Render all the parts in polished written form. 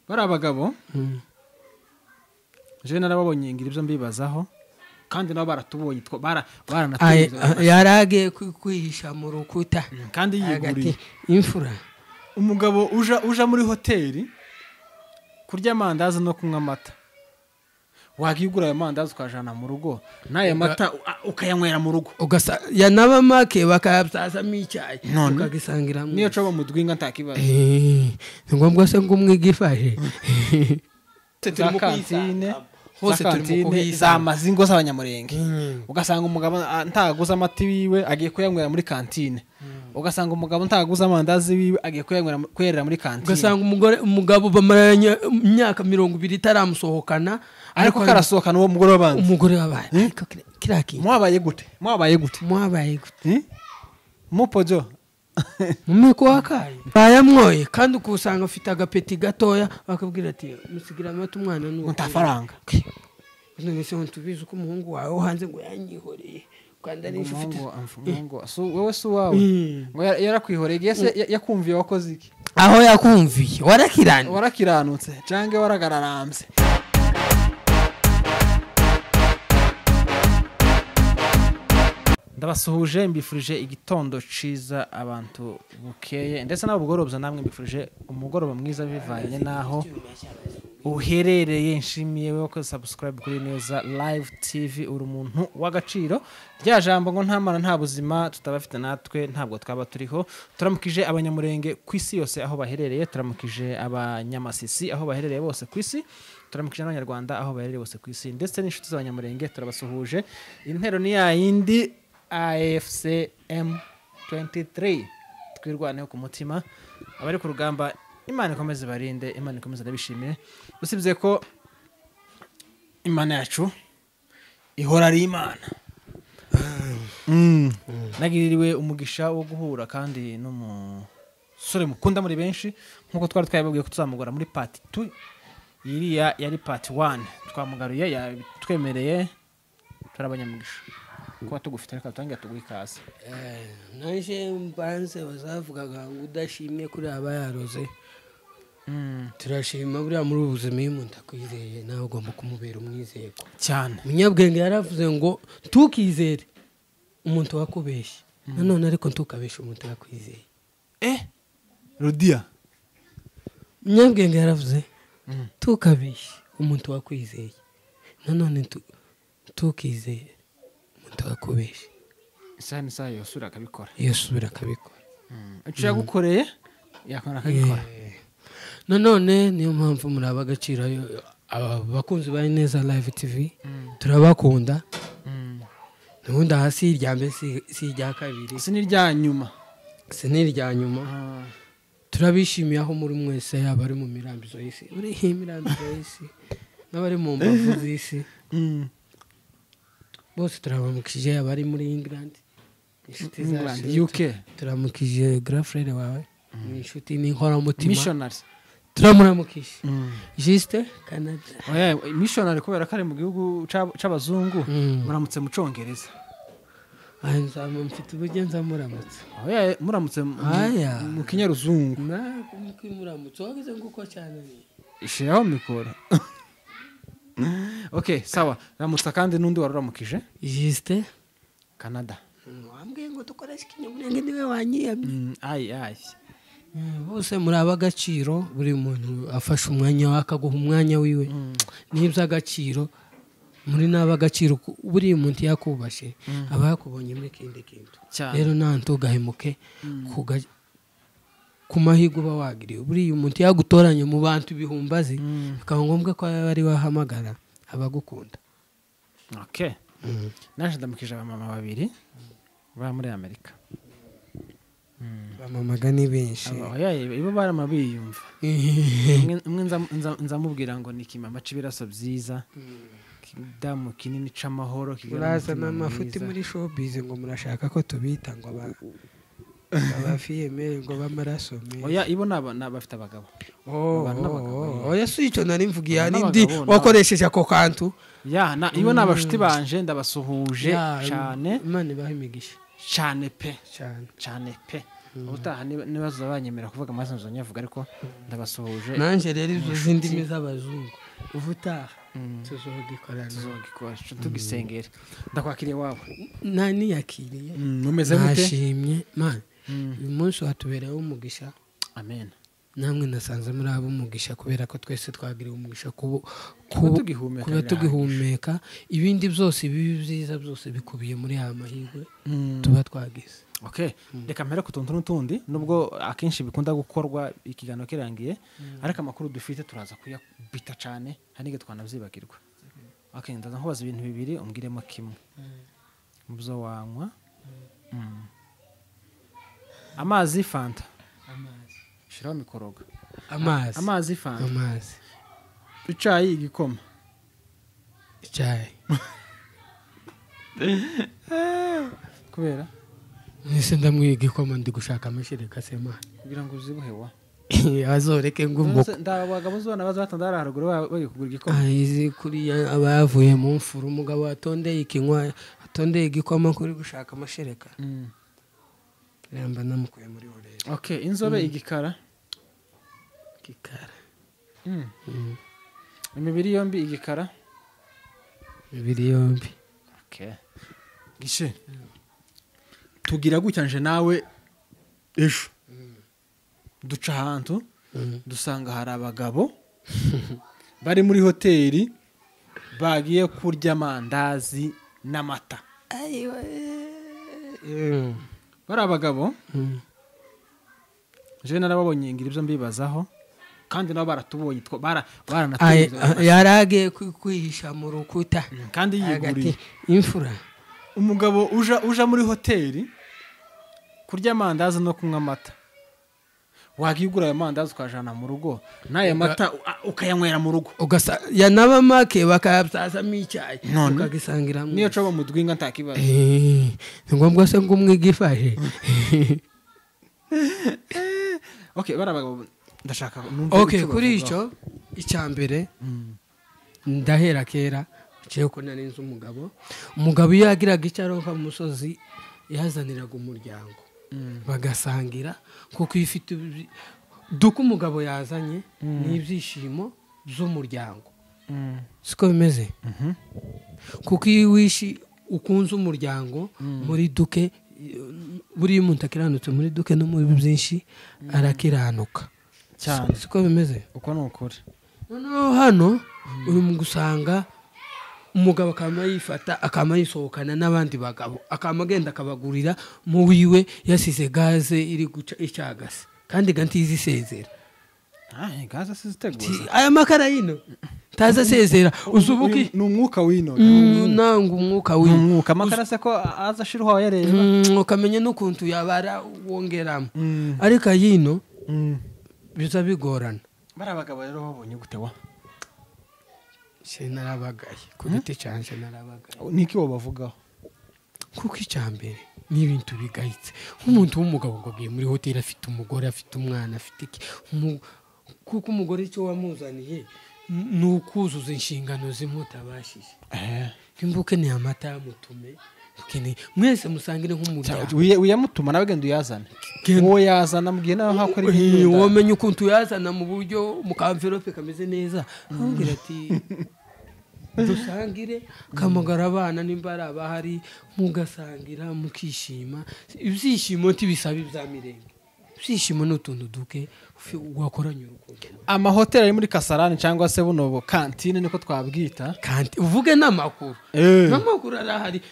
bari abagabo je narababonye ngira ibyo mbibazaho kandi nabo baratubonye baranatuye yarage kwihisha mu rukuta kandi yiguriye imfura umugabo uja muri hoteli kurya amandazi no kunywa amata wagigura ayo mandazi ukajana mu rugo nayo mata ukayanywera mu rugo yanaba make bakayabsasamo icyayi ukagisangira niyo coba mu dwinga ntakibazo ngombwa se ngo umwigifashe hose turi mu kuhiza amazingo z'abanyamurenge ugasanga umugabo ntaguza amata wiwe agiye kuyanywera muri kantine ugasanga umugabo ntaguza amandazi wiwe agiye kwerera muri kantine ugasanga umugabo bamaranye imyaka 20 itaramusohokana ariko karasohokana uwo mugore w'abandi umugore w'abandi kiraki mwabaye gute mupojo mumeko wakaye bayamwoye kandi ukusanga ufite agapeti gatoya bakabwira ati musigira amata umwana n'uwo ntafaranga none se ntubizi uko umuhungu wawe hanze ngo yanyihoreye kandi ari ufite wewe si wawe ngo yarakwihoreye yakumviye wakoze iki aho yakumviye warakiranutse cange waragararambye ndabasuhuje mbifurije igitondo ciza abantu bukeye ndetse n'abugorobza namwe mbifurije umugoroba mwiza bivanye naho uherereye nshimiye we ko subscribe kuri Neza Live TV uri umuntu w'agaciro rya jambo ngo ntamana nta buzima tutabafite natwe ntabwo twaba turiho turamukije abanyamurenge kwisi yose aho baherereye turamukije abanyamasisi aho baherereye bose kwisi turamukije n'abanyarwanda aho baherereye bose kwisi ndetse n'inshuti z'abanyamurenge turabasuhuje intero ni ya yindi AFCM 23 twirwaneho ku mutima abari ku rugamba Imana ikomeze barinde Imana ikomeze ndabishimire usibye ko Imana yacu ihora ari Imana nagiririwe umugisha wo guhura kandi n'umusore mukunda muri benshi nkuko twari twababwiye ko tuzamugora muri part 2 iriya yari part 1 twamugaruye yatwemereye turabanyamugisha kuba tugufite reka tutangira tugwikaza naje mbanze bazavugaga ngo udashimye kuri aba yaroze turashima buriya muri ubuzima y'umuntu akwizeye nawe ugomba kumubera umwizerwa cyane umunyabwenge yaravuze ngo tukizere umuntu wakubeshye nanone ariko ntukabeshe umuntu yakwizeye Rudia umunyabwenge yaravuze tukabeshe umuntu wakwizeye nanone tukizere umuntu wakubeshye isani sayo yosura akabikora icyo yagukoreye yakora akabikora nanone niyo mpamvu muri abagaciro abakunzi ba Neza Live TV turabakunda nubundi hasi irya mbere si irya kabiri si n'irya nyuma turabishimiye aho muri mwese yaba ari mu mirambizo y'isi uri imirambizo y'isi n'abari mu mbavu z'isi bose turabamukije abari muri England UK turamukije girlfriend wawe inshuti n'inkoramutima missionary turamuramukije Juste Canada missionary kubera kare mu gihugu c'abazungu muramutse mu Congereza nzama mfite ubugenza muramutse muramutse mu kinyaruzungu muramutse wagize nguko cyane ishiraho mikoro Okay, sawa. Ramutsa kandi nundi waruramukije? Juste Canada. Wambwiye ngo dukoreshe ikinyamurenge niwe wanyiyamye. Ai. Bose muri abagaciro buri muntu afasha umwanya akaguha umwanya wiwe. Nibyo agaciro muri n'abagaciro buri muntu yakubashe aba yakubonye muri kindi kintu. Rero nanto gahemuke ku mahigo bawagiriye buri umuntu yagutoranye mu bantu bihumbazi bikaba ngombwa ko ari wahamagara abagukunda. Okay. Naje ndamukije abamama babiri ba muri Amerika. Bamamaga ni benshi. Ibo baramabiyumva. Umwe nzamubwira ngo ni kimama cibiraso byiza. Kidamu kinini c'amahoro kirazana amafuti muri showbiz ngo murashaka ko tubita ngo abafiyeme ngo bamaraso me. Oya ibo nabafite abagabo. Oya suico nari mvugiye nindi wakoresheje ako kantu. Ya ibo nabashuti banje ndabasuhuje cyane. Imana bahimigisha. Cyane pe. ubutaha nibaza banyemera kuvuga amazina nzonyavuga ariko ndabasuhuje nanje rero izo zindimi z'abazungu ubutaha tuzogikora tugisengera ndakwakiriye wawe naniyakiriye umeze gute nashimye man uyu munsi watubereyeho umugisha amen namwe nasanze muri abo umugisha kubera ko twese twagiriye umugisha kuba tugihumeka ibindi byose bibi byiza byose bikubiye muri aya mahirwe tuba twagize okay reka mpere ku tuntu n'utundi nubwo akenshi bikunda gukorwa ikiganiro kirangiye ariko amakuru dufite turaza kuyabita cyane hanige twanabyibagirwa okay ndaza nkubaza ibintu bibiri umbwiremo kimwe mu byo wanywa amazi fanta shiraho mikoroga amazi fanta amazi icyayi igikoma icyayi kubera nise ndamwiga igikoma ndi gushaka amashereka sema kugira ngo uzibuhewa azoreke ngumuko ndabagabo zona bazatandara haruguru bagi kugura igikoma izi kuri abavuye mu mfuru umugabo atondeye ikinywa atondeye igikoma kuri gushaka amashereka ramba namukuye muri orere okay inzobe igikara imibiri yombi igikara imibiri yombi okay gishe tugira gucyanje nawe ejo duca ahantu dusanga hari abagabo bari muri hoteli bagiye kurya amandazi n'amata bari abagabo je narababonye ngira ibyo mbibazaho kandi nabo baratubonye baranatuye yaragiye kwihisha mu rukuta kandi yiguriye imfura umugabo uja muri hoteli kurya amandazi no kunywa amata wagigura ayo mandazi ukajana mu rugo n'ayo mata ukayanywera mu rugo yanaba make bakayabyazamo icyayi ukagisangira niyo coba mu dwinga ntakibazo ni ngombwa se ngo umwe gifashe okay barabagabo ndashaka numva okay kuri icyo icyambere ndahera kera cyo ko nari nzi umugabo iyo yagiraga icyaronka mu musozi yazaniraga umuryango bagasangira kuko ifite duko umugabo yazanye n'ibyishimo by'umuryango siko bimeze kuko iyo wishi ukunze umuryango muri duke buri muntu akiranutse muri duke no muri byinshi arakiranuka cyane siko bimeze uko nukuri noneho hano uri mu gusanga umugabo akama yifata akama yisohokana n'abandi bagabo akama agenda akabagurira mu wiwe yasize gaze iri guca icyagase kandi gantizi sezera gaze siziteguza aya makara yino taza sezera uzubuki n'umwuka wino nangu umwuka wino umwuka amakara se ko aza shirwa yareba ukamenya n'ukuntu yabara wongeramo ariko yino biza bigorana barabagabo rero babonye gutewa narabagaye ku giti cyanje narabagaye niki wo bavugaho kuko icyambere ni ibintu bigayitse nk'umuntu w'umugabo ngo agiye muri hoteli afite umugore afite umwana afite iki kuko umugore icyo wamuzaniye ni ukuzuza inshingano zimutabashije imbuke ni amata yamutume mwese musangire nk'umuryango uyamutuma nawe genda uyazane uwo yazana mugihe nawe hakora ibintu wamenye ukuntu uyazana mu buryo mu kamverope kameze neza ahubwira ati dusangire kamagara abana nimba ari abahari mugasangira mukishima ibyishimo ntibisaba ibya mirenge ibyishimo ni utuntu duke wakoranye urukundo amahoteli ari muri Kasarani cyangwa se buno kantine niko twabwita uvuge n'amakuru arahari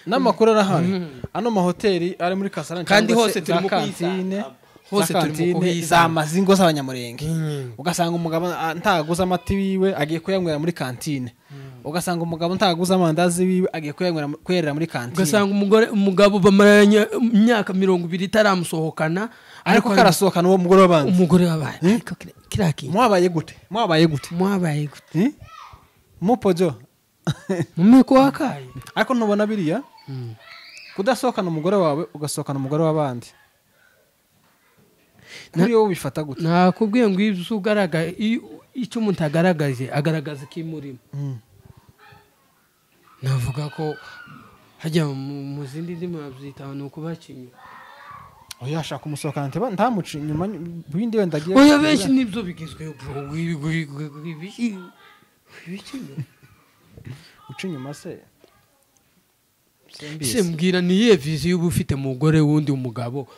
ano mahoteli ari muri Kasarani kandi hose turi mu kantine hose turi mu kuhiza amazingo z'abanyamurenge ugasanga umugabo ntaguza amata wiwe agiye kuyanywera muri kantine ugasanga umugabo ntaguza amandazi wiwe agiye kuyerera muri kantine ugasanga umugabo bamaranye imyaka 20 itaramusohokana ariko karasohokana uwo mugore w'abandi umugore w'abandi ariko kiraki mwabaye gute mupojo mumeko wakaye ariko ntubona biriya kudasohokana umugore wawe ugasohokana umugore w'abandi kuri wowe bifata gute nakubwiye ngo ibyo ugaragaye icyo umuntu agaragaje agaragaza ikimurimo navuga ko hajya mu zindi ndimi babyita ni ukubakinya oya ashaka umusohokana ntamuci inyuma bindi wenda agiye oya benshi nibyo bigizweho bro uca inyuma se se mbwira niye vision uba ufite mugore wundi umugabo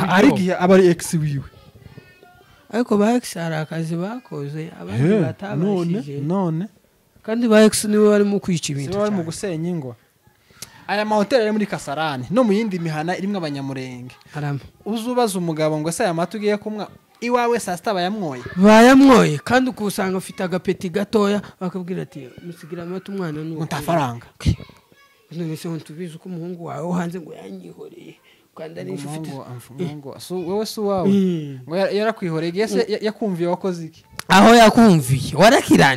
arigiye aba ari ex wiwe ariko ba ex hari akazi bakoze abandi batabashije none kandi ba ex niwe barimo kwica ibintu bari mu gusenya ingo aya mahoteli ari muri Kasarani no mu yindi mihana irimwe abanyamurenge uzubaza umugabo ngo se aya mata ugiye kumwa iwawe saa sita bayamwoye kandi ukusanga ufite agapeti gatoya bakabwira ati musigira amata umwana n'uko ntafaranga none se ntubizi ko umuhungu wawe hanze ngo yanyihoreye kandi ari inshuti wowe si uwawe ngo yarakwihoreye se yakumviye wakoze iki aho yakumviye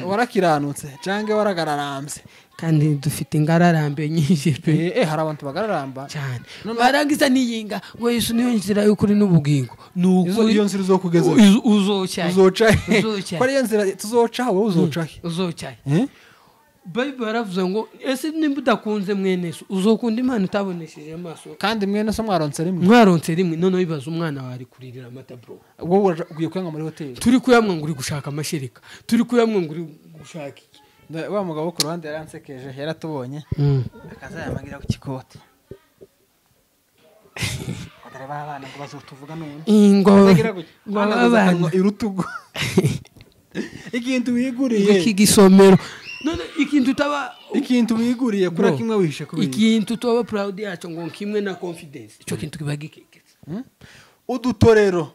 warakiranutse cange waragararambye kandi dufite ingararambe nyinshi pe hari abantu bagararamba cyane barangiza niyinga ngo Yesu niyo nzira y'ukuri n'ubugingo nuko iyo nzira uzokugeza uzoca ko ari iyo nzira tuzoca wowe uzoca Bible baravuze ngo ese nimba udakunze mwene so uzokunda Imana utabonesheje amaso kandi mwene so mwaronse rimwe none bibaza umwana wari kuririra amata bro wowe ugiye kuyanywa muri hoteli turi kuyamwa ngo uri gushaka amashereka turi kuyamwa ngo uri gushaka iki wa mugabo ku ruhande yaransekeje yaratubonye akazayamagira ku kikote adare babana ngo bazotuvuga none ngo abana irutugo ikintu wiguriye iki gisomero none ikintu wiguriye kura kimwe wishe kubiri ikintu tuba proud yacu ngo kimwe na confidence ico kintu kibagikeke udutorero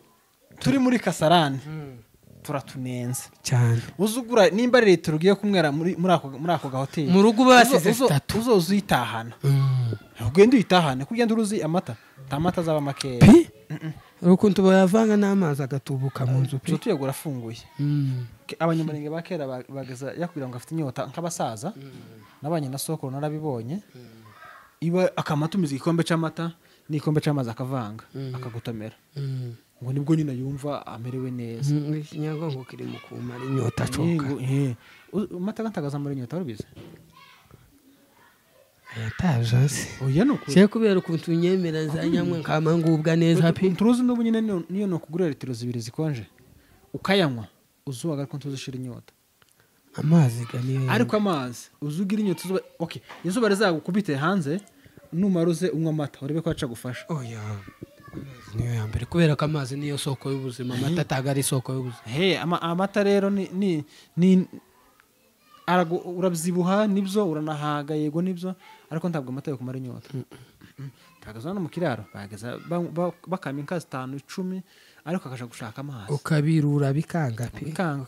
turi muri Kasarani turatunenze cyane uzugura nimba leta rugiye kumwera muri ako gahoteli mu rugo basize 3 uzozitahana ugende uyitahane kugenda uruzi amata tamata zaba makeya urukuntu bayavanga n'amazi agatubuka mu nzu pe tuyagura afunguye abanyamurenge bakera bagaza yakubira ngo afite inyota nk'abasaza nabanye na soko narabibonye iba akamatumiza igikombe c'amata n'ikombe c'amazi akavanga akagutomera ngo nibwo nyina yumva amerewe neza ikinyago ngo kiri mu kumara inyota coka amata gantagaza muri inyota rubize yatajanse oya nuko cyo kubera ukuntu unyemera zanyamwe nkamangubwa neza pe turuzi n'ubu nyine niyo no kugura litiro 2 zikonje ukayanywa uzuwaga ko tuzishira inyota amazi ganiye ariko amazi uzugira inyota uzuba okay izuba rizagukubite hanze numaruze unywa amata urebe ko aca gufasha oya niyo yambere kubera ko amazi niyo soko y'ubuzima amata tagari soko y'ubuzima amata rero ni urabyibuha nibyo uranahaga yego nibyo ariko ntabwo amata yo kumara inyota tagaza no mu kiraro bageza bakama inka 5 10 ariko akaja gushaka amazi ukabirura bikanga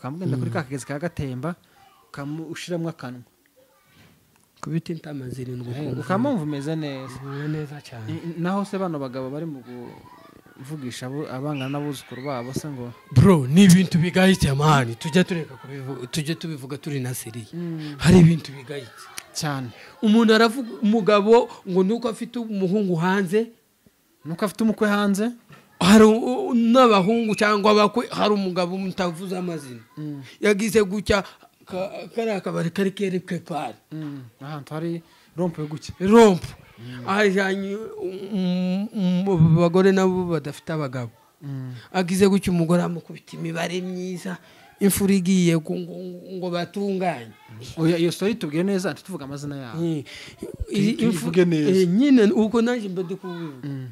kamugenda kuri kakagezi ka gatemba kamushiramwe akanwa kubita intama zirindwi ukamumva umeze neza cyane naho se bano bagabo bari mu kuvugisha abangana n'abuzukuru babo se ngo bro ni ibintu bigayitse amani tujya tureka kubivuga tujye tubivuga turi na seriye hari ibintu bigayitse cyane umuntu aravuga umugabo ngo nuko afite umuhungu hanze nuko afite umukwe hanze hari n'abahungu cyangwa abakwe hari umugabo mutavuza amazina yagize gucya kari akabari kari kerekwe pari ahantu hari rompe gucya rompe ajanye abagore nabo badafite abagabo agize gucya umugore amukubita imibare myiza imfura igiye ngo batunganye oya iyo story tubwiye neza tuvuga amazina yabo ivuge neza nyine uko naje mbade kubivuga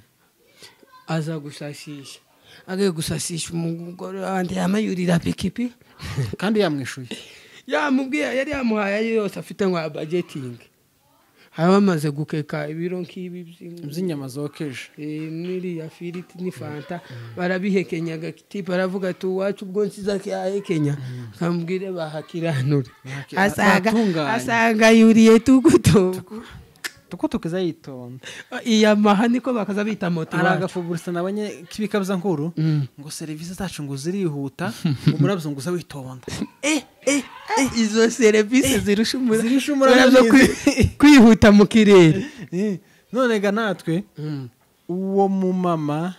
aza gusashisha agiye gusashisha umugore wandi yamayurira pikipi kandi yamwishuye yamubwiye yari yamuhaye yose afite ngo budgeting abamaze gukeka ibiro nk'ibi by'inyama zokeje niri ya firiti ni fanta barabihekenya gati baravuga ati wacu ubwo nsiza Kenya kambwire bahakiranure asaga yuriye tukutukiza yitonda iyamaha niko bakaza bita moto aragafuburisa nabanye kibikabza nkuru ngo service zacu ngo zirihuta umurabzunguza witonda izo service zirusha umurabzo kwihuta mu kirere none ga natwe uwo mu mama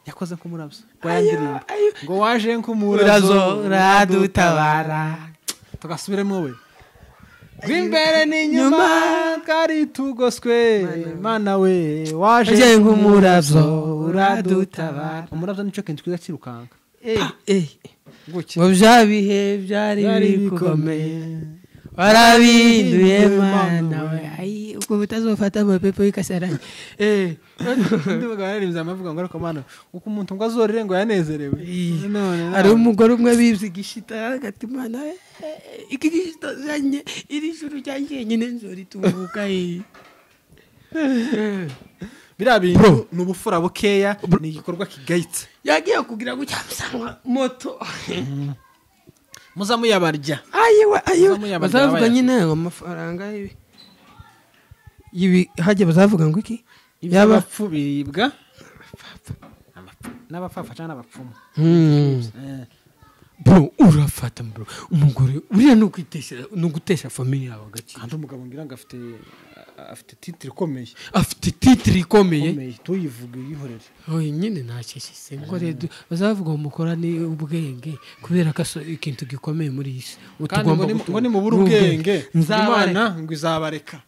yakoze nk'umurabzo rwandirimba ngo waje nk'umurazo radutabara tugasubiremo we rw'imbere n'inyuma kari tugoswe mana we waje nk'umuravyo uradutabara. Umuravyo nico kintu twiza kirukanka ngo vya bihe vyari bikomeye warabinduye mana we. Ai uko bitazofata amapepo y'ikasarani. ndi baganiriza amavuga ngo ariko mana uko umuntu ngo azorire ngo yanezerewe. None ari umugore umwe bivye igishita hagati mana iki gishita zanye iri juru ryanje nyine nzoritunguka. biriya bintu ni ubufura bukeya, ni igikorwa kigayitse. Yagiye kugira ngo cyamsanga moto muza muyabarya. ayiwe bazavuga nyine amafaranga ibi hajye bazavuga ngo iki y'abapfu biribwa n'abapfafa cyangwa n'abapfumu. bro urafata bro umugore uriya no gutesha family yawe agaki. Kandi umugabo ngira ngo afite titre ikomeye. Afite titre ikomeye tuyivuge yihorere. nyine nacishise ngo rero bazavuga umukora ni ubwenge kubera ko ikintu gikomeye muri isi. Tugomba ngo ni mu buru ubwenge Imana ngo izabareka.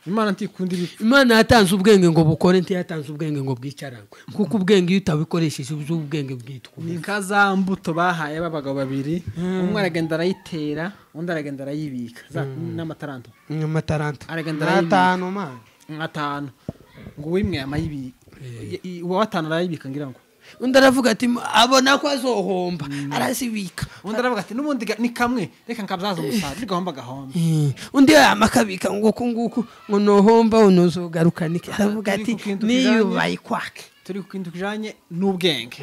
Imana ntikunda ibipfu. Imana yatanze ubwenge ngo bukore, ntiyatanze ubwenge ngo bwicarangwe, kuko ubwenge iyo utabikoresheje ubwenge bwitwa ni nkaza mbuto bahaye babagabo babiri. Umwe aragenda arayitera undi aragenda arayibika n'amataranto. Aragenda atanu ngo wimwe amayibika uwa watanu arayibika ngira ngo undi aravuga ati abona ko azohomba arazibika. Undi aravuga ati nubundi ni kamwe reka nkabyaza umusaruro gahomba gahomba. Undi amakabika ngo kunguku ngo nohomba unozogarukana iki. Aravuga ati niyo bayikwake. Turi ku kintu kijanye n'ubwenge.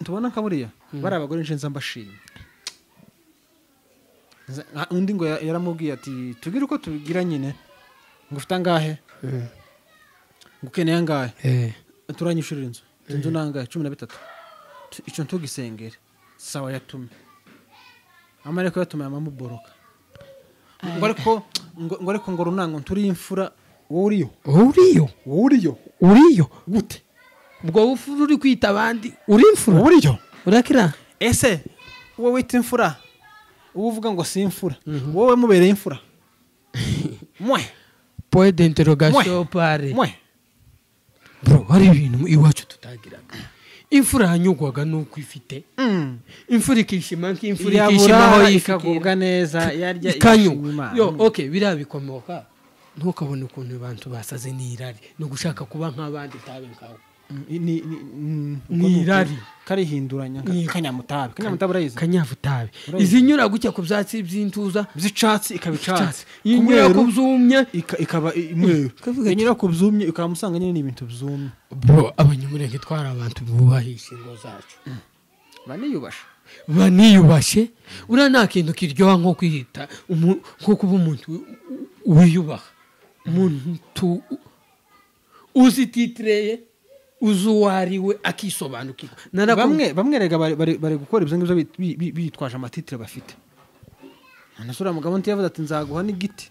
Tubona kaburiya bari abagore nshenza mbashimye. Undi ngo yaramubwiye ati tugira uko tubigira nyine ngo ufite angahe ngo ukeneye angahe turanyishurira inzu nangahe 13 icyo ntugisengere sawa yatume amareko yatume amamuboroka ngo ariko ngo runango turi imfura wowe uriyo gute ubwo ufura uri kwita abandi uri imfura urakira ese wowe wita imfura uvuga ngo si imfura wowe mubereye imfura point d'interrogation pare bro hari ibintu iwacu tutagiraga. Imfura hanyugwaga nuko ifite imfura ikishima nk'imfura ikishimaho ikagubwa neza yarya ikanyuma. Okay birabikomoka ntukabone ukuntu abantu basaze n'irari no gushaka kuba nk'abandi tabe nkawe. Ni irari karihinduranya kanyamutabe urayizi kanyavutabe izinyura gutya ku byatsi by'intuza by'icatsi ikabicatsi inyura ku byumye ikaba imwe inyura ku byumye ikamusanga nyine ibintu byumye. Bro abanyumurenge twara abantu bubahisha ingo zacu baniyubashe ura nta kintu kiryoha nko kwihita nko kuba umuntu wiyubaha umuntu uzititreye uzuwariwe akisobanukirwa. Bamwe rega bari gukora ibyo ngibyo bitwaje amatitire bafite. Anasura mugabo ntiyavuze ati nzaguha n'igiti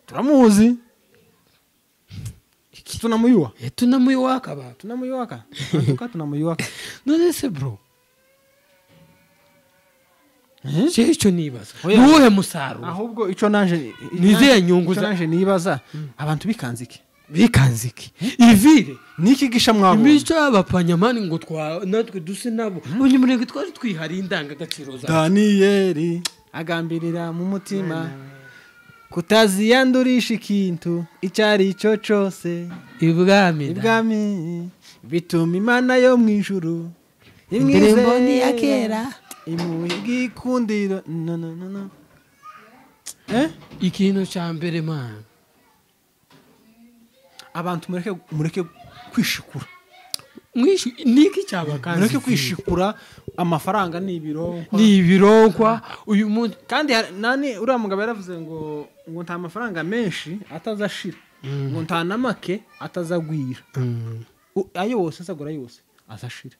turamuzi tunamuyuwaka none se bro cyo nibaza nuhe musaruro ahubwo ico nanje niziye nyungu nanje nibaza abantu bikanziki ivire niki gisha mwabo imico y'abapanyamani ngo natwe duse nabo unyumurenge twari twihari indanga gaciro za Daniyeli agambirira mu mutima kutaziyandurisha ikintu icyari ico cyose ibwami bituma Imana yo mu ijuru imwize ni yakera imugikundira no ikintu cya mbere man abantu mureke kwishikura niki cyabakazi mureke kwishikura amafaranga nibironkwa uyu muntu kandi nani uriya mugabo yaravuze ngo nta mafaranga menshi atazashira ngo nta namake atazagwira ayo wose asagura yose azashira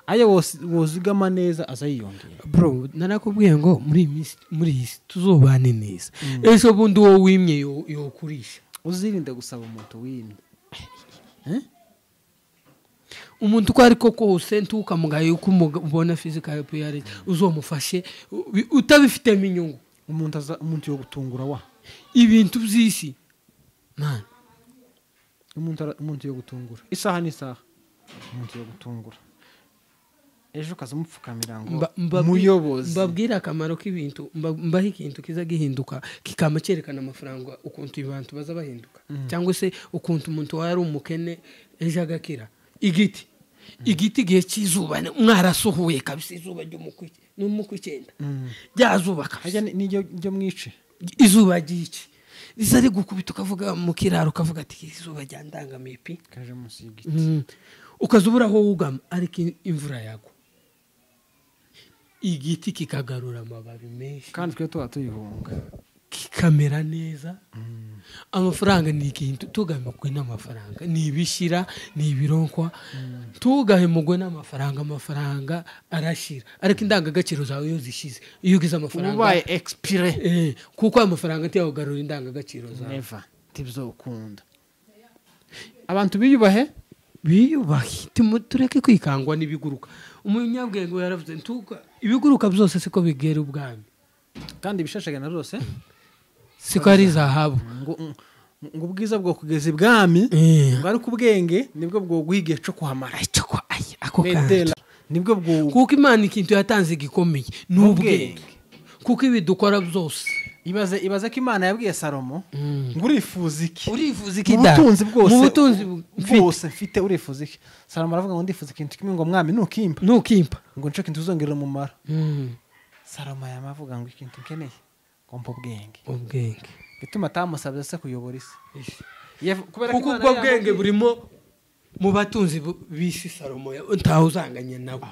ayo wose wozigama neza azayiyongera. Bro narakubwiye ngo muri iyi tuzobane neza ejo bundi wo wimye yo kurisha uzirinde gusaba umuntu wimye umuntu ko ariko kose ntukamugaye uko ubona physical appearance uzomufashe utabifitemo inyungu umuntu yo gutungura wa ibintu by'isi man umuntu yo gutungura isaha n'isaha umuntu yo gutungura ejo kaza mupfukamira ngo muyobozi mbabwira akamaro k'ibintu mbaho ikintu kiza gihinduka kikama cyerekana amafaranga ukuntu abantu baza bahinduka cyangwa se ukuntu umuntu wari umukene ejo agakira igiti igihe cy'izuba mwarasuhuye kabisa izuba ry'umukw'icyenda ryazubaka n'iryo mwice izuba ry'iki riza rigukubita ukavuga mu kiraro ukavuga ati izuba ryandangamiye pi kaje munsi y'igiti ukazubura aho wugama ariko imvura yagwa igiti kikagarura amababi menshi kandi twe tuba tuyihunga kikamera neza amafaranga ni ikintu tugamukwe n'amafaranga ni ibishira ni ibironkwa tugahemugwe n'amafaranga arashira ariko indangagaciro zawe iyo zishize iyo ugize amafaranga ubaye expire kuko amafaranga ntiyagarura indangagaciro zawe never tibyo ukunda abantu biyubahe tureke kwikangwa n'ibiguruka umunyabwenge yaravuze ntuka ibiguruka byose siko bigera ubwami kandi bishashagana rwose siko ari zahabu ngo ubwiza bwo kugeza ibwami ngo ari kubwenge nibwo bwo guhigiye cyo kuhamara ako kandi nibwo bwo kuko Imana ikintu yatanze gikomeye n'ubwenge kuko ibi dukora byose ibaze ko Imana yabwiye Salomo ngo urifuza iki mu butunzi bwose mfite urifuza iki Salomo aravuga ngo ndifuza ikintu kimwe ngo mwami nukimpa ngo nce kintu uzongerera umumaro Salomo yamavuga ngo ikintu nkeneye ngo mpa ubwenge bituma atamusabye se kuyobora isi kuko ubwo bwenge burimo mu batunzi b'isi Salomo ntawe uzanganye nabo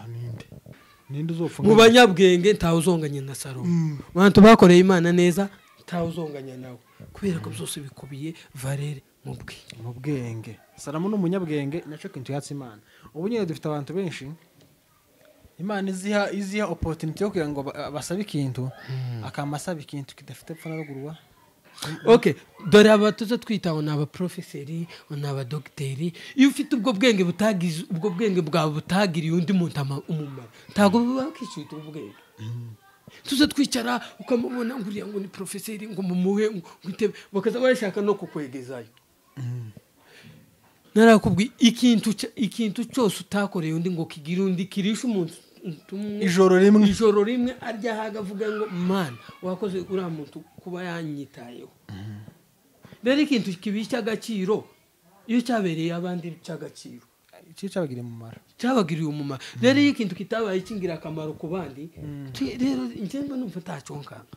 ninde uzopfa mu banyabwenge ntawe uzonganye na Salomo abantu bakoreye Imana neza ntawe uzonganya nawe kubera ko byose bikubiye valere mu bwenge Salomo n'umunyabwenge naco kintu yatse Imana ubu nyine dufite abantu benshi Imana iziha opportunity yo kugira ngo basabe ikintu akamasaba ikintu kidafite pfa na rugurwa okay dore abatuze twitaho naba professori naba docteri iyo ufite ubwo bwenge butagize ubwo bwenge bwawe butagiriye undi muntu umumaro tago bakicita ubwenge tuze twicara ukamubona nguriya ngo ni professori ngo mumuhe ngitebe bakaza bashaka no kukwegezayo narakubwi ikintu cyose utakoreye undi ngo kigire undi kirisha umuntu ijoro rimwe arya hagavuga ngo man wakoze uriya muntu kuba yanyitayeho rero ikintu kibishya agaciro iyo cyabereye abandi cy'agaciro cyabagiriye umumaro rero iyo ikintu kitabaye kingira akamaro ku bandi rero njemba numva taconkanga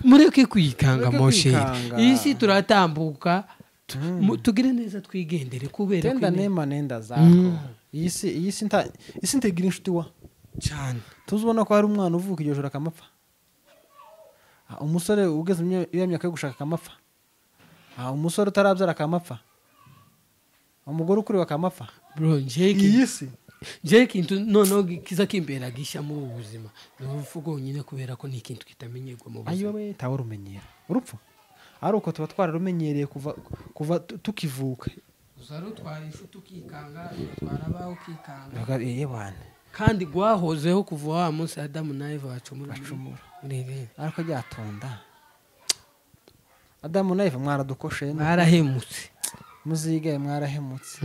mureke kwikanga moshe iyi si turatambuka tugire neza twigendere kubera tenda nema nenda zako iyi si ntigira inshuti wa cyane tuzubona ko hari umwana uvuka iryo joro akamapfa umusore ugeze iyo myaka yo gushaka akamapfa umusore utarabyara akamapfa umugore ukuriwe akamapfa bro iyi si njye kintu noneho kiza kimbera gisha muri ubu buzima ni uvuga nyine kubera ko ni ikintu kitamenyerwa mu buzima ayobe tawe rumenyera urupfu ari uko tuba twararumenyereye kuva tukivuka uzaro twarifu tukikanga twarabaho ukikanga yebane kandi gwahozeho kuva wa munsi Adamu na Eva bacumura ariko ryatonda Adamu na Eva mwaradukoshe barahemutse muzigaye mwarahemutse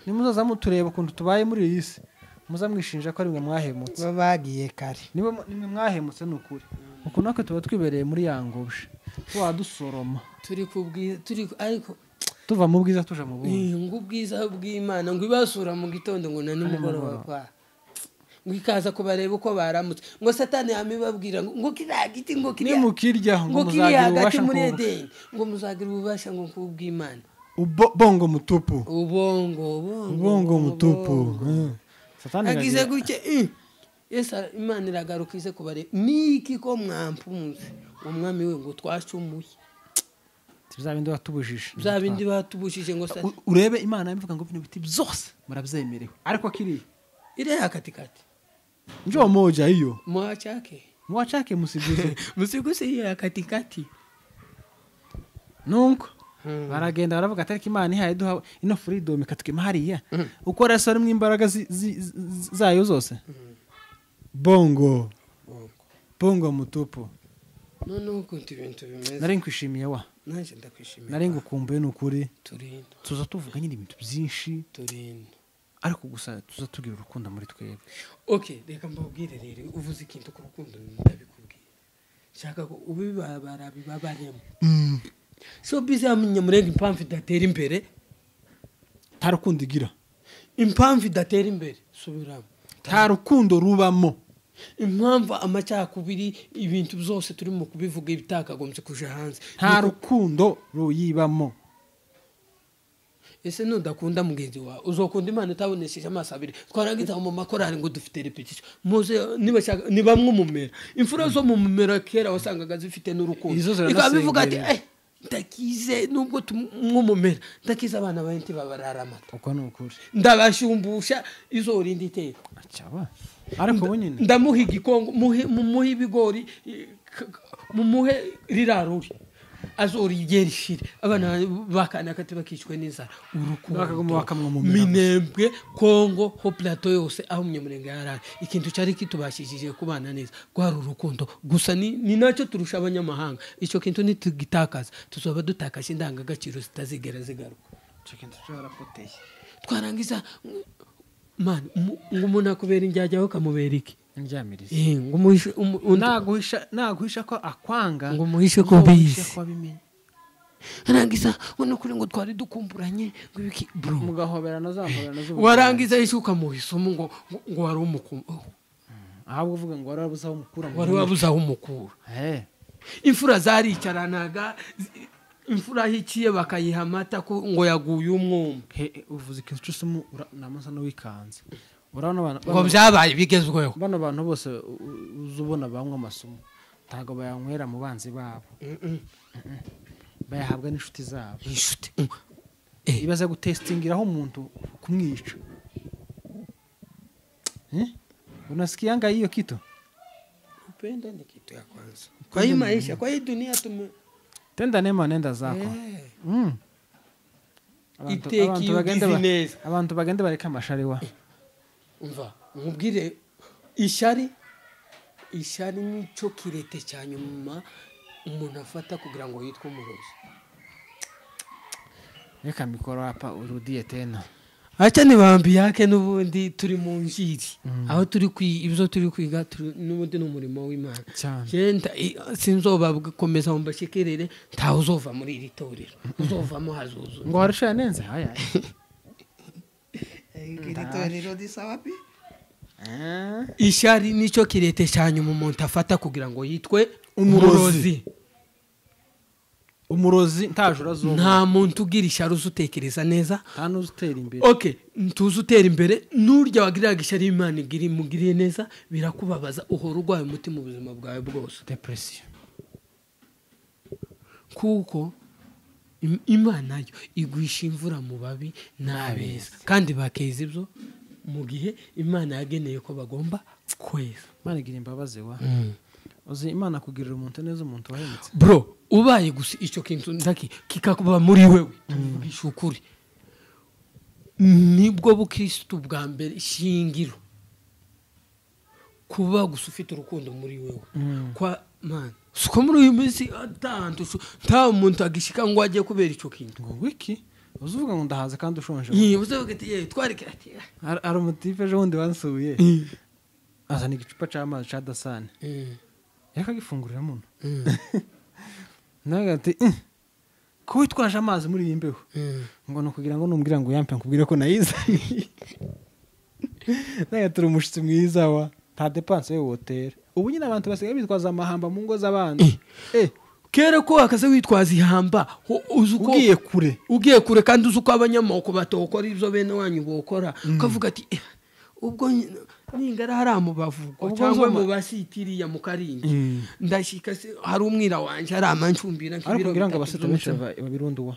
nimuzaza mutureba ukuntu tubaye muri iyi si muzamwishinja ko ari mwe mwahemutse bagiye kare nimwe mwahemutse n'ukuri uko nako tuba twibereye muri yangobje twadusoroma turi ariko tuva mu bwiza tuja mu bundi ngo ubwiza bw'Imana ngo ibasura mu gitondo ngo na nimugoroba kwa ngo ikaza kubareba uko baramutse ngo Satani yamibabwira ngo kiragiti ngo kiri ni mukirya ngo muzagira ububasha muri Edeni ngo muzagira ububasha ngo kubw'Imana ubongo mutupu ubongo mutupu Satani agize gutya Yesu Imana iragaruka ize kubare niki ko mwampunze umwami we ngo twashumuye bizabindi batubujije ngo urebe Imana ivuga ngo bino biti byose murabyemerewe ariko kiri ile katikati njoo moja hiyo mwachake musiguze hiyo ya katikati nuko baragenda baravuga atari Imana ihaye duha ino freedom ikatwima hariya uko rasa ari mu imbaraga zayo zose bongo bongo mutupu noneho ukuntu ibintu bimeze nari nkwishimiye wa nanjye ndakwishimiye nari ngukumbuye n'ukuri turinda tuza tuvuga nyine ibintu byinshi turinda ariko gusa tuza tugira urukundo muri twebwe okay reka mbabwire rero uvuze ikintu ku rukundo ndabikubwiye shaka ko ubibabara bibabaremo so bize amenya murenga impamvu idatera imbere nta rukundo igira impamvu idatera imbere subiramo nta rukundo rubamo impamvu amacakubiri ibintu byose turimo kubivuga ibitakagombye kuja hanze nta rukundo ruyibamo ese nudakunda mugenzi wawe uzokunda imana itabonesheje amaso abiri twarangiza mu makorari ngo dufite repetition muze ni bamwe umumera imfura zo mu mumera kera wasangaga zifite n'urukundo ikabivuga ati ndakize nubwo mwumumera ndakize abana benti babarara amata uko ni ukuri ndabashumbusha izo rindi iteka cyaba ariko bunyine ndamuha igikongo mumuhe ibigori mumuhe riraruri azorigera ishire abana bakana kati bakicwe n'inzara urukundo minembwe Kongo ho plateau yose aho Munyamurenge yarari ikintu cyari kitubashishije kubana neza gwari urukundo gusa ni nacyo turusha abanyamahanga icyo kintu nitugitakaza tuzoba dutakaje indangagaciro zitazigera zigaruka icyo kintu cyarapoteye twarangiza man umuntu akubera injyajya aho kamubera iki injyamiriza ngo muhishe naguhisha ko akwanga ngo muhishe ko bizi arangiza ngo kuri ngo twari dukumburanye ngo ibiki bro mugahoberana zamburana zo warangiza ishuka muhisomo ngo wari umukumbu ahubwo uvuga ngo wari wabuzaho umukura wari wabuzaho umukura imfura zaricaranaga imfura hikiye bakayiha amata ngo yaguye umwuma uvuze ikintu cy'usumu namusa no wikanze urabona ngo byabaye bigezweho bano bantu bose uzubona bamwe amasomo ntago bayanywera mu banzi babo bayahabwa n'inshuti zabo inshuti ibaza gutestingiraho umuntu kumwica unasikia anga hiyo kitu upenda ni kitu ya kwanza kwa hii maisha kwa hii dunia tenda nema nenda zako abantu bagende bareka amashariwa umva nkubwire ishari nico kirete cyanyuma umuntu afata kugira ngo yitwe umurozi reka mikoro hapa urudie tena acha nibambi yake nubundi turi mu njiri aho turi ibyo turi kwiga nubundi n'umurimo w'Imana cyenda sinzoba gukomeza mu bashikerere ntaho uzova muri iri torero uzovamo hazuzu ngo harusha nenze haya iri torero disawapi ishari nico kirete cyanyuma umuntu afata kugira ngo yitwe umurozi ntajura zo nta muntu ugira ishari uzutekereza neza nta n'uzutera imbere okay ntuzutera imbere n'urya wagiraga ishari Imana mugiriye neza birakubabaza uhora urwaye umutima mu buzima bwawe bwose depression kuko Imana yo igwisha imvura mu babi n'abeza kandi bakeza ibyo mu gihe Imana yageneye ko bagomba kweza Imana igira imbabazi wa uzi Imana kugirira umuntu neza umuntu wahemutse bro ubaye gusa icyo kintu ndaki kikakuba muri wewe tuvugisha ukuri nibwo bukristo bwa mbere shingiro kuba gusa ufite urukundo muri wewe kwa man suko muri uyu minsi atantu nta umuntu agishika ngo ajye kubera icyo kintu ngo wiki uzuvuga ngo ndahaza kandi ushonje uzuvuga ati twarike ati ari umutipe ejo wundi wansuye azana igicupa cy'amazi ca dasane yakagifungurira muno nagati ko witwaje amazi muri imbeho ngo no kugira ngo numbwira ngo yampe nkubwire ko nayizaniye nagatura umushitsi mwiza wa nta dépense yo wotera ubu nyine abantu basigaye bitwaza amahamba mu ngo z'abandi kera ko akaze witwaza ihamba uzuko ugiye kure kandi uzuko abanyamoko batokora ibyo bene wanyu bokora ukavuga ati ubwo ningara haramu bavuga cyangwa mu basitiriya mu karingi ndashika hari umwira wanje hari amancumbira nk'ibiro kugira ngo abasita benshi babirunduwa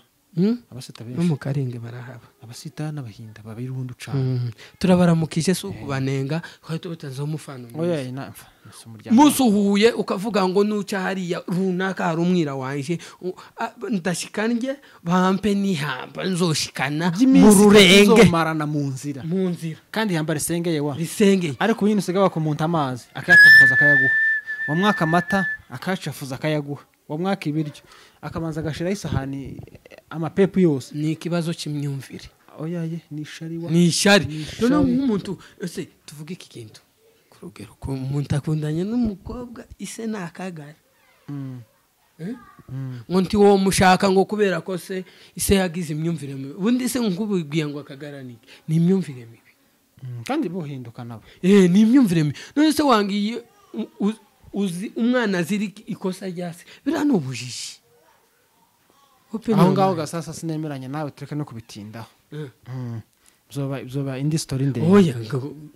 abasita benshi no mu karingi barahaba abasita n'abahinda babirundu cyane turabaramukije so kubanenga kwahita batanze umufano oya musuhuye ukavuga ngo nuca hariya runaka hari umwira wanje ndashikanje bampe nihamba nzoshikana mu rurenge marana mu nzira kandi ihamba risengeye wa risengeye ariko yini usigaye wakumunta amazi akayatokoza akayaguha wa mwaka amata akacafuza akayaguha wa mwaka ibiryo akabanza agashiraho isahani amapepu yose ni ikibazo cy'imyumvire oyaye ni ishari wa ni ishari noneho nk'umuntu ese tuvuge iki kintu ku rugero ko umuntu akundanye n'umukobwa ise ni akagari ngo nti wowe mushaka ngo kubera ko se ise yagize imyumvire mibi ubundi se nk'ubibwiye ngo akagaranike ni imyumvire mibi kandi buhinduka nabo ni imyumvire mibi none se wangiye uzi umwana aziri ikosa ryase bira ni ubujiji aho ngaho gasasa sinemeranya nawe tureke no kubitindaho zoba indi story ndende oya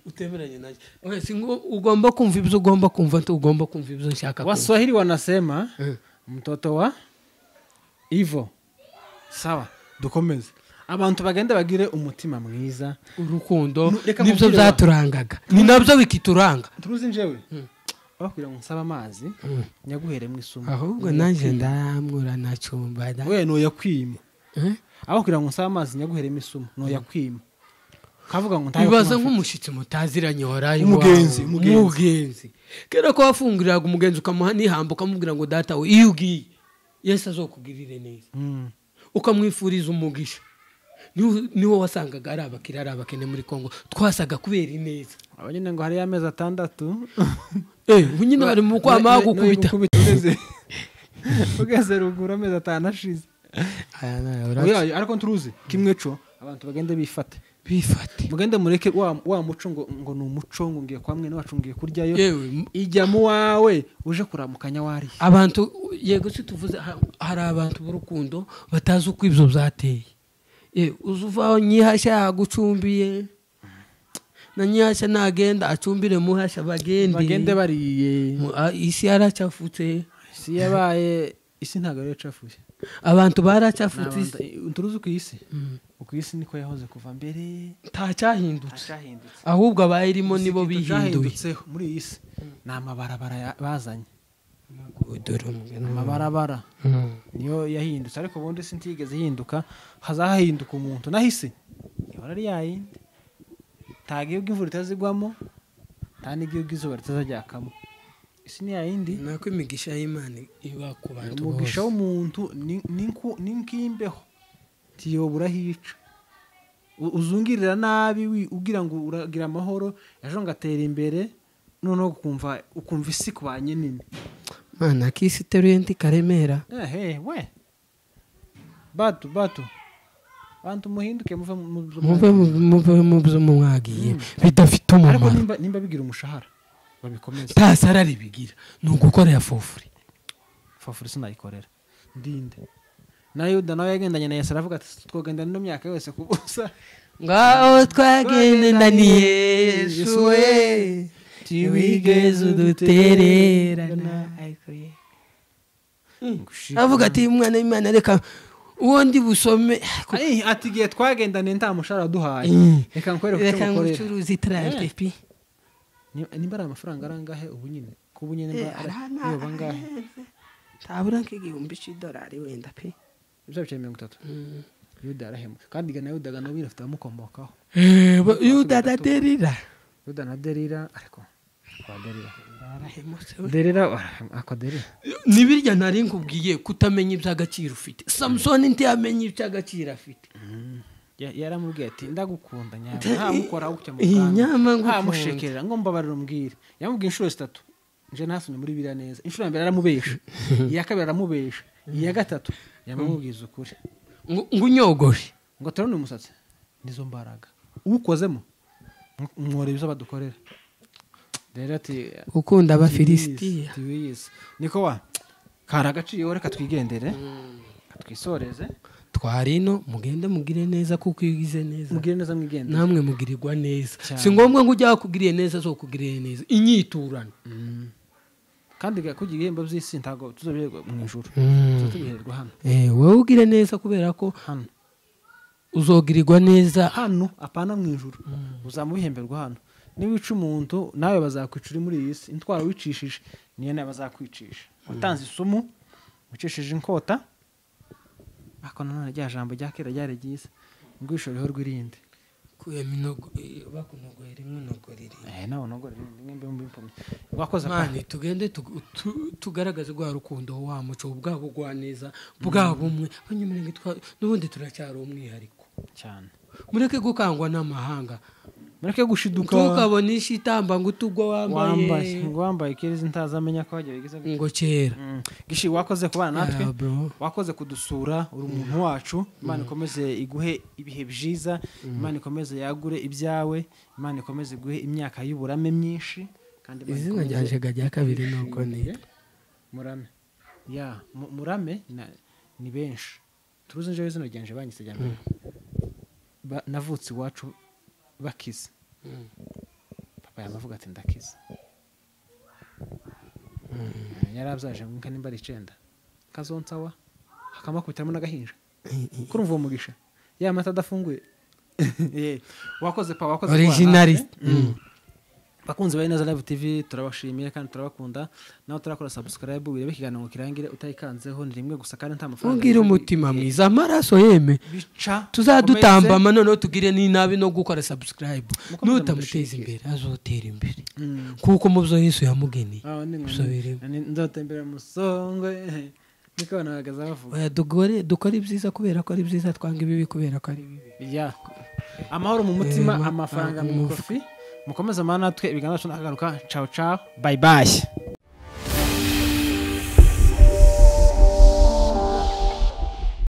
utemeranye naje oya singo ugomba kumva ibyo ugomba kumva ugomba kumva ibyo nshaka kumva Waswahili wanasema mtoto wa Ivo sawa dukomeze abantu bagenda bagire umutima mwiza urukundo nibyo byaturangaga ni nabyo bikituranga turuzi njewe bakubwira ngo nsaba amazi nyaguhere mu isumo ahubwo naje ndamwura nacumba we no yakwima abakubwira ngo nsaba amazi nyaguhere mu isumo no yakwima kavuga ngo ntayo bibaza nk'umushitsi mutaziranye waraye umugenzi kera ko wafunguriraga umugenzi ukamuha nihambuka amubwira ngo data we iyo ugiye Yesu azokugirire neza ukamwifuriza umugisha niwo wasangaga ari abakire ari abakene muri Kongo twasaga kubera ineza abanyine ngo hari amezi 6 ubunyine bari mu kwama gukubita ugeze rugura amezi 5 ashize ariko nturuzi kimwe cyo abantu bagende bifate mugende mureke wa muco ngo ni umuco ngo ngiye kwa mwene wacu ngiye kuryayo ijya mu wawe uje kuramukanya wari abantu yego se tuvuze hari abantu b'urukundo batazi uko ibyo byateye uzuvaho nyihashya gucumbiye na nyihashya nagenda acumbire muhashya bagende bariye isi yaracafutse isi yabaye isi ntago yaracafuye abantu baracafutse turuzi ku isi uko isi niko yahoze kuva mbere tacyahindutse ahubwo abayirimo nibo bihinduye muri iyi si n'amabarabara bazanye amabarabara niyo yahindutse ariko ubundi si ntigeze hinduka hazahinduka umuntu nahise ihora ari yayindi tagiye imvura itazigwamo tani igihe izuba ritazajyakamo isi ni yayindi nako imigisha y'Imana iba ku bantu bose umugisha w'umuntu ni nk'imbeho tiyobura hica uzungirira nabi ugira ngo uragira amahoro ejo ngatera imbere noneho ukumva isi kubanye nini mana kisi teruye ndi karemera we batu bantu muhinduke muve mu byo mwagiye bidafite umumaro ariko nimba bigira umushahara babikomeza tasarari bigira nugukorera fofuri sinayikorera ndinde na Yuda nawe yagendanye na Yesu aravuga ati twogendana no myaka yose kubusa ngaho twagendanye Yesu we tiwigeze udutererana avuga ati mwana w'Imana reka uwo ndi busome ati giye twagendane nta mushahara duhaye reka nkwereke reka ngucuruza itrante pi nimba ari amafaranga arangahe ubu nyine kubu nyine iyo bangahe tabura nk'igihumbi $1 wenda pe ibyo bice 30 Yuda arahema kandi gana Yuda gana birafite amukomokaho Yuda na Derira ariko Derira akoderi nibirya nari nkubwiye kutamenya iby'agaciro ufite Samson ntiyamenye iby'agaciro afite yaramubwiye ati ndagukunda nta mukora ucya mu kana mushekerera ngo mbabarira umbwire yamubwiye inshuro 3 nje nasomye muri bira neza inshuro ya mbere aramubesha iya kabiri aramubesha iya gatatu yamubwiza ukuri ngo unyogoshe ngo tarone umusatsi nizo mbaraga ukozemo mwore bizo badukorera rero ati ukunda abafilisitiya niko wa kara gaciye reka twigendere twisoreze twarino mugende mugire neza kuko yigize neza mugire neza mwigende namwe mugirirwa neza si ngombwa ngo ujya kugiriye neza zo kugiriye neza inyiturana kandi kugira ibihembo by'isi ntago tuzoberwa mu ijuru tuzoberwa hano wowe ugire neza kubera ko hano uzogirirwa neza hano apana mu ijuru uzamubihemberwa hano niwica umuntu nawe bazakwicira muri iyi si intwaro wicishije niyo nawe bazakwicisha watanze isumu ucishije inkota ako nanone rya jambo rya kera ryari ryiza ngwisho riho rwirinde minogo bakunogoye rimwe nogoriri nawe nogoriri nimbe mbimpumye wakoze mani tugende tugaragaze rwa rukundo wa muco bwabo gwa neza bwabo umwe banyemerenge n'ubundi turacyari umwihariko cyane mureke gukangwa n'amahanga mureke gushiduka tukabonisha itamba ngo utugwa wambaye kirizi ntazamenya ko wagiye bigize ngo kera gishi wakoze kubana natwe wakoze kudusura uri umuntu wacu Imana ikomeze iguhe ibihe byiza Imana ikomeze yagure ibyawe Imana ikomeze iguhe imyaka y'uburame myinshi kandi izina ryaje gajya kabiri nuko ni Murame Murame ni benshi turuzi nje izina ryanje banyise cyane navutse iwacu bakiza papa yamavuga ati ndakiza yarabyaje nka nimba ari 9 kazonsawa akamakubitamo n'agahinja kurumva uwo mugisha ya mata adafunguye wakoze originalist bakunze bari Neza Live TV turabashimiye kandi turabakunda naho turakora subscribe wirebe ikiganiro kirangire utayikanzeho ni rimwe gusa kandi nta mafaranga ugira umutima mwiza amaraso yeme tuzadutamba noneho tugire n'inabi no gukora subscribe nutamuteza imbere azotera imbere kuko mubyo Yesu yamugeni nzotembera musongwe niko banagaza bavuga oya dukore ibyiza kubera ko ari byiza twanga ibibi kubera ko ari bibi amahoro mu mutima amafaranga mu kofi mukomeze amana natwe ibiganiro cyo nakagaruka ciao ciao bye bye